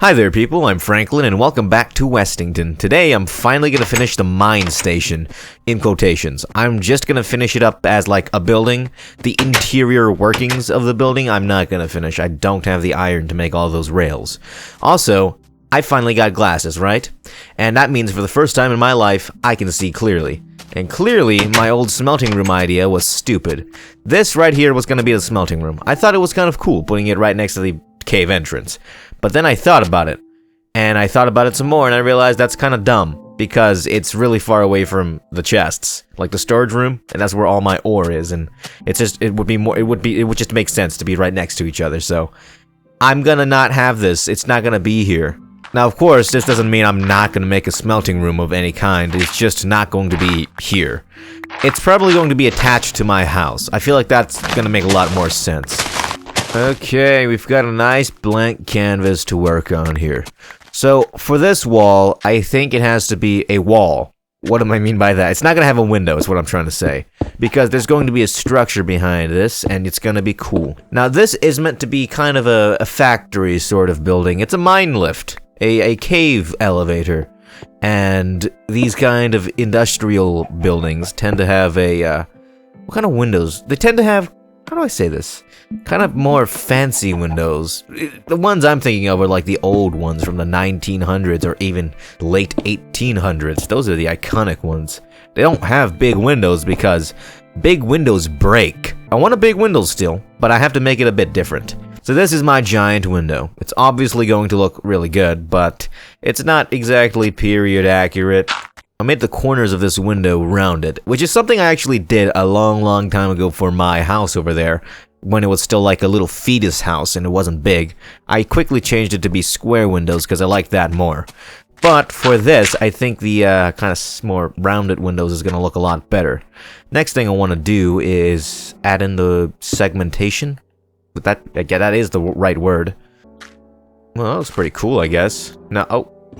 Hi there people, I'm Franklin and welcome back to Westington. Today I'm finally going to finish the mine station, in quotations. I'm just going to finish it up as like a building. The interior workings of the building I'm not going to finish. I don't have the iron to make all those rails. Also, I finally got glasses, right? And that means for the first time in my life, I can see clearly. And clearly, my old smelting room idea was stupid. This right here was going to be the smelting room. I thought it was kind of cool putting it right next to the cave entrance. But then I thought about it, and I thought about it some more, and I realized that's kind of dumb, because it's really far away from the chests, like the storage room, and that's where all my ore is, and it would just make sense to be right next to each other, so I'm gonna not have this. It's not gonna be here. Now, of course, this doesn't mean I'm not gonna make a smelting room of any kind. It's just not going to be here. It's probably going to be attached to my house. I feel like that's gonna make a lot more sense. Okay, we've got a nice blank canvas to work on here. So, for this wall, I think it has to be a wall. What do I mean by that? It's not going to have a window, is what I'm trying to say. Because there's going to be a structure behind this, and it's going to be cool. Now, this is meant to be kind of a factory sort of building. It's a mine lift, a cave elevator. And these kind of industrial buildings tend to have a, what kind of windows? They tend to have, how do I say this? Kind of more fancy windows. The ones I'm thinking of are like the old ones from the 1900s or even late 1800s. Those are the iconic ones. They don't have big windows because big windows break. I want a big window still, but I have to make it a bit different. So this is my giant window. It's obviously going to look really good, but it's not exactly period accurate. I made the corners of this window rounded, which is something I actually did a long time ago for my house over there, when it was still like a little fetus house and it wasn't big. I quickly changed it to be square windows because I like that more. But for this, I think the kind of more rounded windows is going to look a lot better. Next thing I want to do is add in the segmentation. But that is the right word. Well, that was pretty cool, I guess. Now,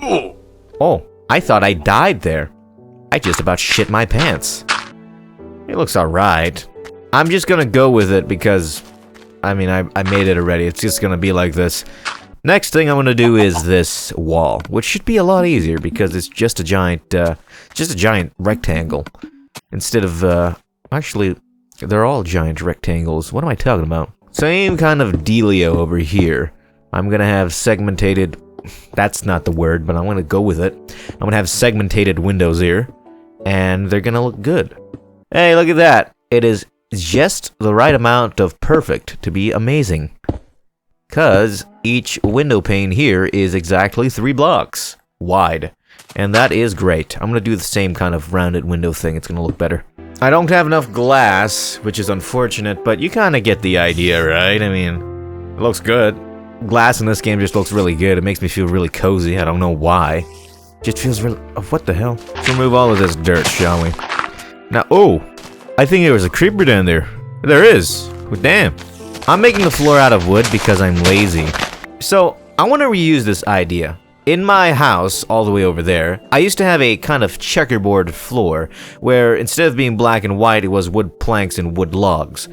oh, I thought I died there. I just about shit my pants. It looks alright. I'm just gonna go with it because, I mean, I made it already. It's just gonna be like this. Next thing I'm gonna do is this wall, which should be a lot easier because it's just a giant rectangle. Instead of, actually, they're all giant rectangles. What am I talking about? Same kind of dealio over here. I'm gonna have segmented, that's not the word, but I'm gonna go with it. I'm gonna have segmented windows here, and they're gonna look good. Hey, look at that. It is just the right amount of perfect to be amazing. Cause each window pane here is exactly 3 blocks wide. And that is great. I'm gonna do the same kind of rounded window thing. It's gonna look better. I don't have enough glass, which is unfortunate, but you kinda get the idea, right? I mean, it looks good. Glass in this game just looks really good. It makes me feel really cozy. I don't know why. Just feels really, oh, what the hell? Let's remove all of this dirt, shall we? Now, oh! I think there was a creeper down there. There is. Well, damn. I'm making the floor out of wood because I'm lazy. So, I want to reuse this idea. In my house, all the way over there, I used to have a kind of checkerboard floor, where instead of being black and white, it was wood planks and wood logs.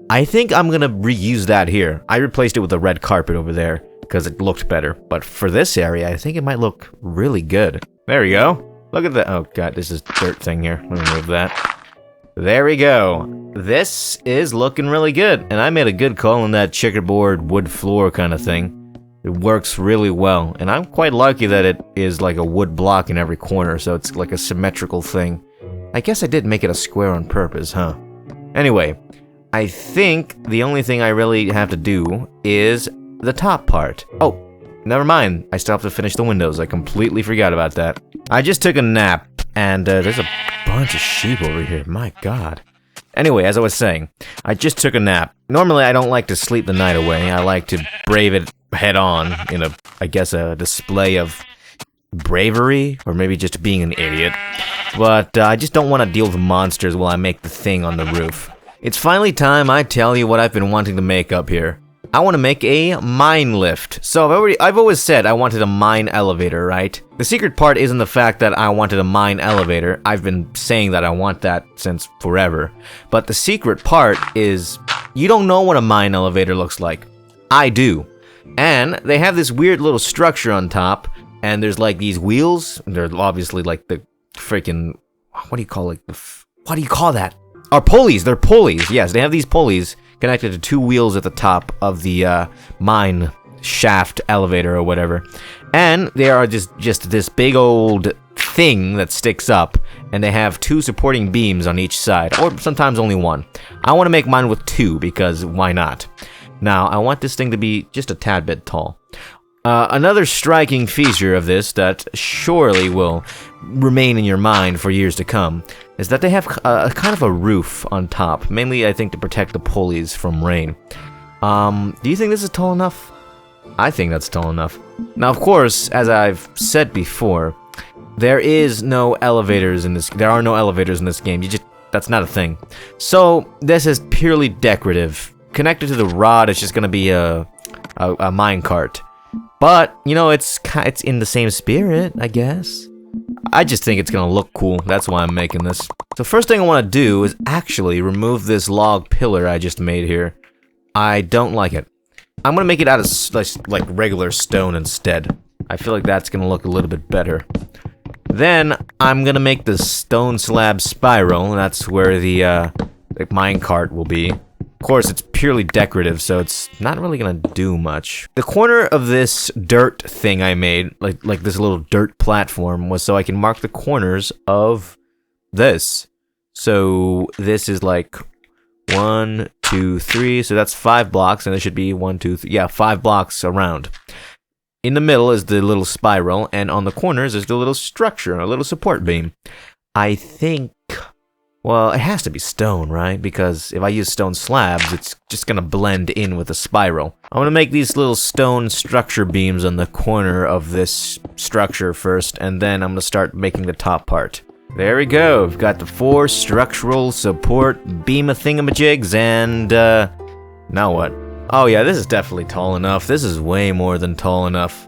I think I'm gonna reuse that here. I replaced it with a red carpet over there, because it looked better. But for this area, I think it might look really good. There we go. Look at that. Oh god, this is dirt thing here. Let me move that. There we go. This is looking really good. And I made a good call on that checkerboard wood floor kind of thing. It works really well. And I'm quite lucky that it is like a wood block in every corner, so it's like a symmetrical thing. I guess I did make it a square on purpose, huh? Anyway, I think the only thing I really have to do is the top part. Oh, never mind. I still have to finish the windows. I completely forgot about that. I just took a nap, and there's a bunch of sheep over here. My god. Anyway, as I was saying, I just took a nap. Normally, I don't like to sleep the night away. I like to brave it head on in I guess, a display of bravery, or maybe just being an idiot. But I just don't want to deal with monsters while I make the thing on the roof. It's finally time I tell you what I've been wanting to make up here. I want to make a mine lift. So I've always said I wanted a mine elevator, right? The secret part isn't the fact that I wanted a mine elevator. I've been saying that I want that since forever. But the secret part is you don't know what a mine elevator looks like. I do. And they have this weird little structure on top, and there's like these wheels. They're obviously like the freaking, what do you call that? Are pulleys. They're pulleys. Yes, they have these pulleys connected to 2 wheels at the top of the mine shaft elevator or whatever. And they are just this big old thing that sticks up, and they have 2 supporting beams on each side, or sometimes only 1. I want to make mine with 2 because why not? Now, I want this thing to be just a tad bit tall. Another striking feature of this that surely will remain in your mind for years to come is that they have a kind of a roof on top, mainly I think to protect the pulleys from rain. Do you think this is tall enough? I think that's tall enough. Now, of course, as I've said before, there are no elevators in this game. That's not a thing. So this is purely decorative. Connected to the rod, it's just gonna be a minecart. But you know, it's in the same spirit, I guess. I just think it's gonna look cool. That's why I'm making this. So first thing I want to do is actually remove this log pillar I just made here. I don't like it. I'm gonna make it out of like regular stone instead. I feel like that's gonna look a little bit better. Then I'm gonna make the stone slab spiral, and that's where the minecart will be. Of course, it's purely decorative, so it's not really gonna do much. The corner of this dirt thing I made, like this little dirt platform, was so I can mark the corners of this. So this is like 1, 2, 3, so that's 5 blocks, and it should be 1, 2, 3, yeah, 5 blocks around. In the middle is the little spiral, and on the corners is the little structure, a little support beam. I think, well, it has to be stone, right? Because if I use stone slabs, it's just gonna blend in with the spiral. I'm gonna make these little stone structure beams on the corner of this structure first, and then I'm gonna start making the top part. There we go. We've got the 4 structural support beam thingamajigs, and now what? Oh yeah, this is definitely tall enough. This is way more than tall enough.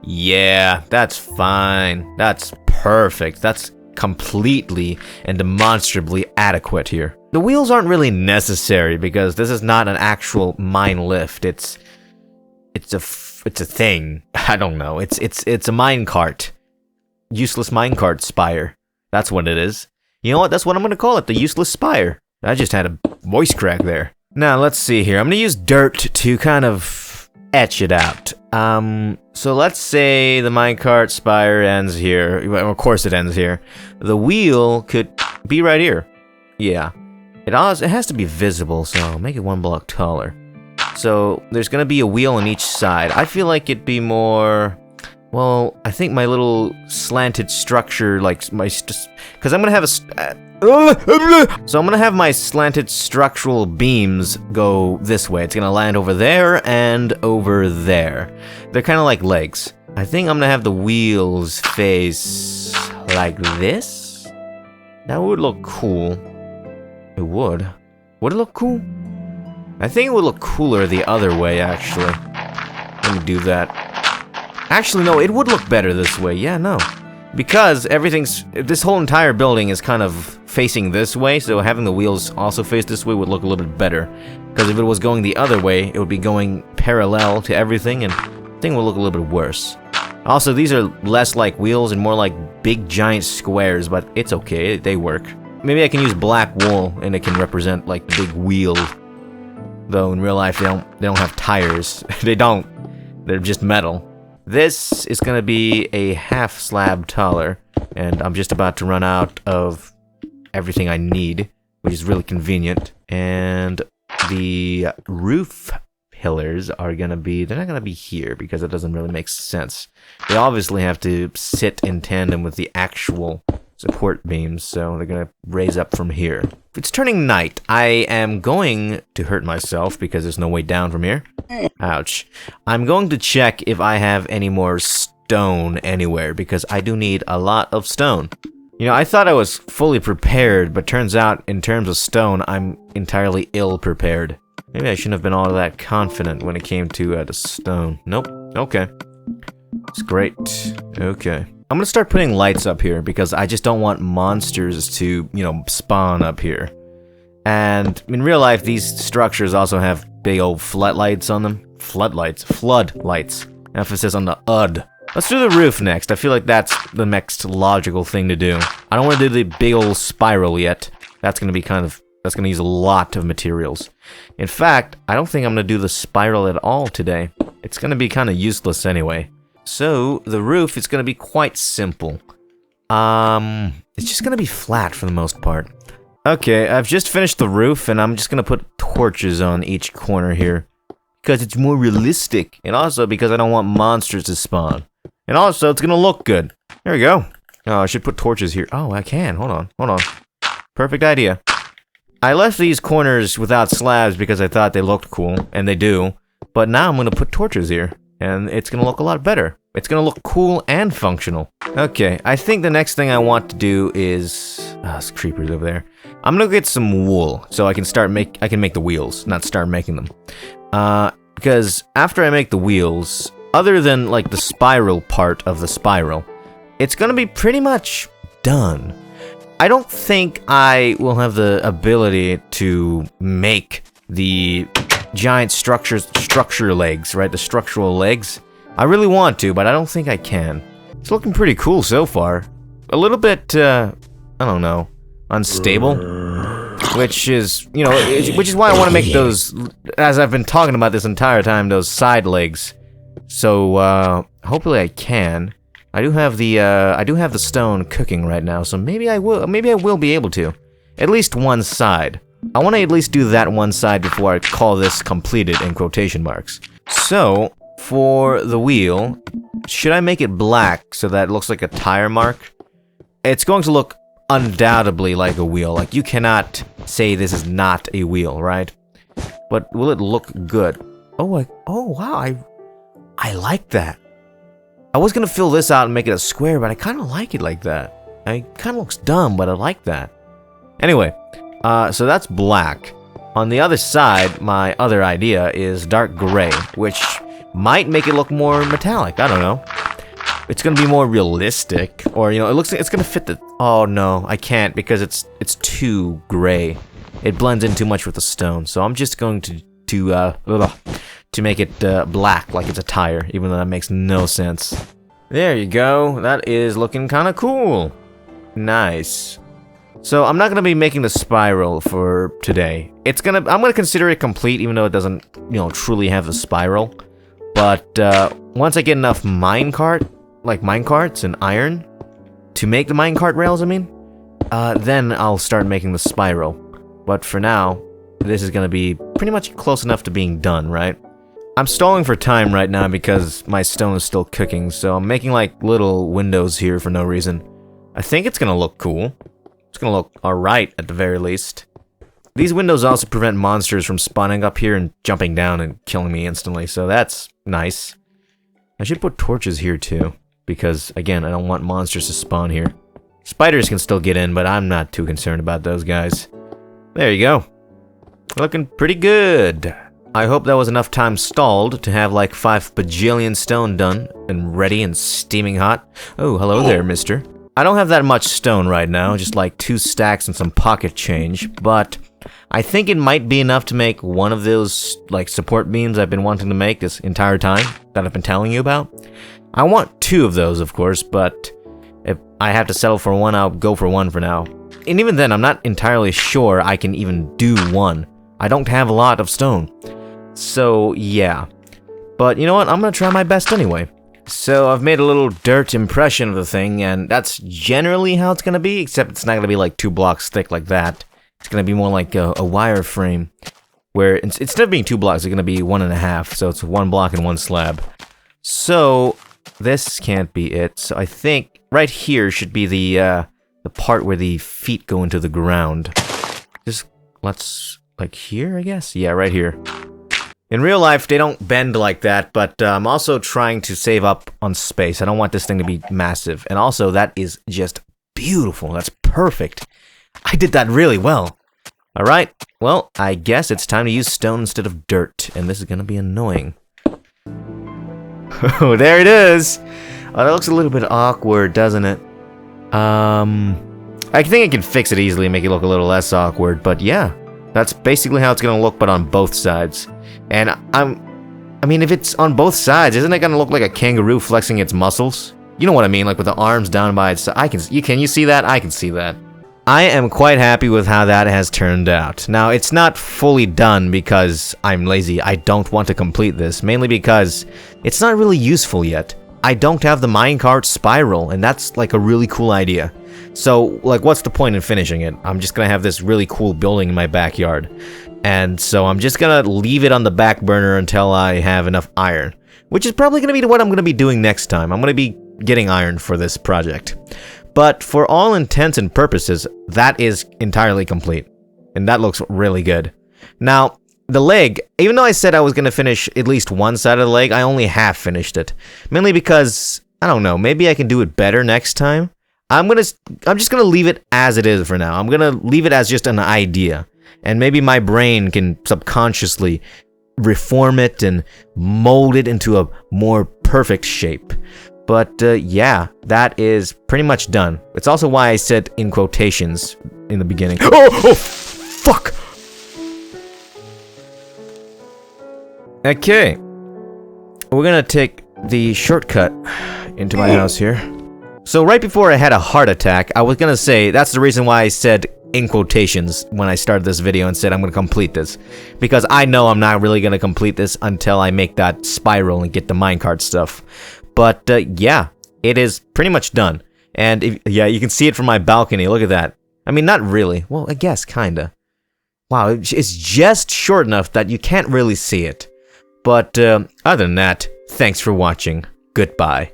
Yeah, that's fine. That's perfect. That's completely and demonstrably adequate here. The wheels aren't really necessary because this is not an actual mine lift. It's a thing. I don't know. It's a mine cart. Useless mine cart spire. That's what it is. You know what? That's what I'm gonna call it. The useless spire. I just had a voice crack there. Now let's see here. I'm gonna use dirt to kind of etch it out. So let's say the minecart spire ends here. Well, of course it ends here. The wheel could be right here. Yeah. It has to be visible, so I'll make it 1 block taller. So there's gonna be a wheel on each side. I feel like it'd be more, well, I think my little slanted structure, like because I'm gonna have so I'm gonna have my slanted structural beams go this way. It's gonna land over there and over there. They're kind of like legs. I think I'm gonna have the wheels face like this. That would look cool. It would. Would it look cool? I think it would look cooler the other way, actually. Let me do that. Actually, no, it would look better this way. Yeah, no. Because this whole entire building is kind of facing this way, so having the wheels also face this way would look a little bit better. Because if it was going the other way, it would be going parallel to everything, and the thing would look a little bit worse. Also, these are less like wheels and more like big giant squares, but it's okay, they work. Maybe I can use black wool, and it can represent like the big wheel. Though in real life, they don't have tires. They don't. They're just metal. This is gonna be a half slab taller, and I'm just about to run out of everything I need, which is really convenient. And the roof pillars are gonna be, they're not gonna be here because it doesn't really make sense. They obviously have to sit in tandem with the actual support beams, so they're gonna raise up from here. If it's turning night, I am going to hurt myself because there's no way down from here. Ouch. I'm going to check if I have any more stone anywhere, because I do need a lot of stone. You know, I thought I was fully prepared, but turns out, in terms of stone, I'm entirely ill-prepared. Maybe I shouldn't have been all that confident when it came to the stone. Nope. Okay. It's great. Okay. I'm gonna start putting lights up here, because I just don't want monsters to, you know, spawn up here. And in real life, these structures also have big old floodlights on them. Floodlights. Floodlights. Emphasis on the UD. Let's do the roof next. I feel like that's the next logical thing to do. I don't want to do the big old spiral yet. That's going to be that's going to use a lot of materials. In fact, I don't think I'm going to do the spiral at all today. It's going to be kind of useless anyway. So, the roof is going to be quite simple. It's just going to be flat for the most part. Okay, I've just finished the roof, and I'm just going to put torches on each corner here. Because it's more realistic, and also because I don't want monsters to spawn. And also, it's gonna look good. There we go. Oh, I should put torches here. Oh, I can. Hold on. Perfect idea. I left these corners without slabs because I thought they looked cool, and they do. But now I'm gonna put torches here, and it's gonna look a lot better. It's gonna look cool and functional. Okay, I think the next thing I want to do is... there's creepers over there. I'm gonna get some wool, so I can make the wheels, not start making them. Because after I make the wheels, other than like the spiral part of the spiral, it's gonna be pretty much done. I don't think I will have the ability to make the giant structure legs, right? The structural legs. I really want to, but I don't think I can. It's looking pretty cool so far. A little bit, I don't know, unstable. Which is, you know, which is why I want to make those, as I've been talking about this entire time, those side legs. So, hopefully I can. I do have the stone cooking right now, so maybe I will be able to. At least one side. I want to at least do that one side before I call this completed in quotation marks. So, for the wheel, should I make it black so that it looks like a tire mark? It's going to look undoubtedly like a wheel. Like, you cannot say this is not a wheel, right? But will it look good? Oh, wow, I like that. I was gonna fill this out and make it a square, but I kind of like it like that. It kind of looks dumb, but I like that. Anyway, so that's black. On the other side, my other idea is dark gray, which might make it look more metallic. I don't know. It's gonna be more realistic, or you know, it looks like it's gonna fit the. Oh no, I can't because it's too gray. It blends in too much with the stone. So I'm just going to make it black, like it's a tire, even though that makes no sense. There you go. That is looking kind of cool. Nice. So I'm not gonna be making the spiral for today. I'm gonna consider it complete, even though it doesn't, you know, truly have the spiral. But once I get enough minecarts and iron to make the minecart rails, then I'll start making the spiral. But for now, this is gonna be pretty much close enough to being done, right? I'm stalling for time right now because my stone is still cooking, so I'm making like little windows here for no reason. I think it's gonna look cool. It's gonna look alright at the very least. These windows also prevent monsters from spawning up here and jumping down and killing me instantly, so that's nice. I should put torches here too, because again, I don't want monsters to spawn here. Spiders can still get in, but I'm not too concerned about those guys. There you go. Looking pretty good. I hope that was enough time stalled to have like 5 bajillion stone done and ready and steaming hot. Oh, hello there, mister. I don't have that much stone right now, just like 2 stacks and some pocket change, but I think it might be enough to make one of those like support beams I've been wanting to make this entire time that I've been telling you about. I want 2 of those, of course, but if I have to settle for one, I'll go for one for now. And even then, I'm not entirely sure I can even do one. I don't have a lot of stone. So, yeah. But you know what? I'm gonna try my best anyway. So, I've made a little dirt impression of the thing, and that's generally how it's gonna be, except it's not gonna be like 2 blocks thick like that. It's gonna be more like a wireframe, where instead of being 2 blocks, it's gonna be 1.5, so it's 1 block and 1 slab. So, this can't be it. So, I think right here should be the part where the feet go into the ground. Just, like here, I guess? Yeah, right here. In real life, they don't bend like that, but I'm also trying to save up on space. I don't want this thing to be massive. And also, that is just beautiful. That's perfect. I did that really well. Alright, well, I guess it's time to use stone instead of dirt, and this is gonna be annoying. Oh, there it is! Oh, that looks a little bit awkward, doesn't it? I think I can fix it easily and make it look a little less awkward, but yeah. That's basically how it's gonna look, but on both sides. And I mean, if it's on both sides, isn't it gonna look like a kangaroo flexing its muscles? You know what I mean, like with the arms down by its side. Can you see that? I can see that. I am quite happy with how that has turned out. Now, it's not fully done because I'm lazy. I don't want to complete this, mainly because it's not really useful yet. I don't have the minecart spiral, and that's like a really cool idea. So, like, what's the point in finishing it? I'm just gonna have this really cool building in my backyard. And so I'm just gonna leave it on the back burner until I have enough iron. Which is probably gonna be what I'm gonna be doing next time. I'm gonna be getting iron for this project. But for all intents and purposes, that is entirely complete. And that looks really good. Now, the leg, even though I said I was gonna finish at least one side of the leg, I only half finished it. Mainly because, I don't know, maybe I can do it better next time. I'm just gonna leave it as it is for now. I'm gonna leave it as just an idea. And maybe my brain can subconsciously reform it and mold it into a more perfect shape. But yeah, that is pretty much done. It's also why I said in quotations in the beginning. Oh, fuck! Okay. We're gonna take the shortcut into my house here. So right before I had a heart attack, I was gonna say that's the reason why I said in quotations when I started this video and said I'm gonna complete this. Because I know I'm not really gonna complete this until I make that spiral and get the minecart stuff. But yeah, it is pretty much done. And yeah, you can see it from my balcony. Look at that. I mean, not really. Well, I guess kinda. Wow, it's just short enough that you can't really see it. But other than that, thanks for watching. Goodbye.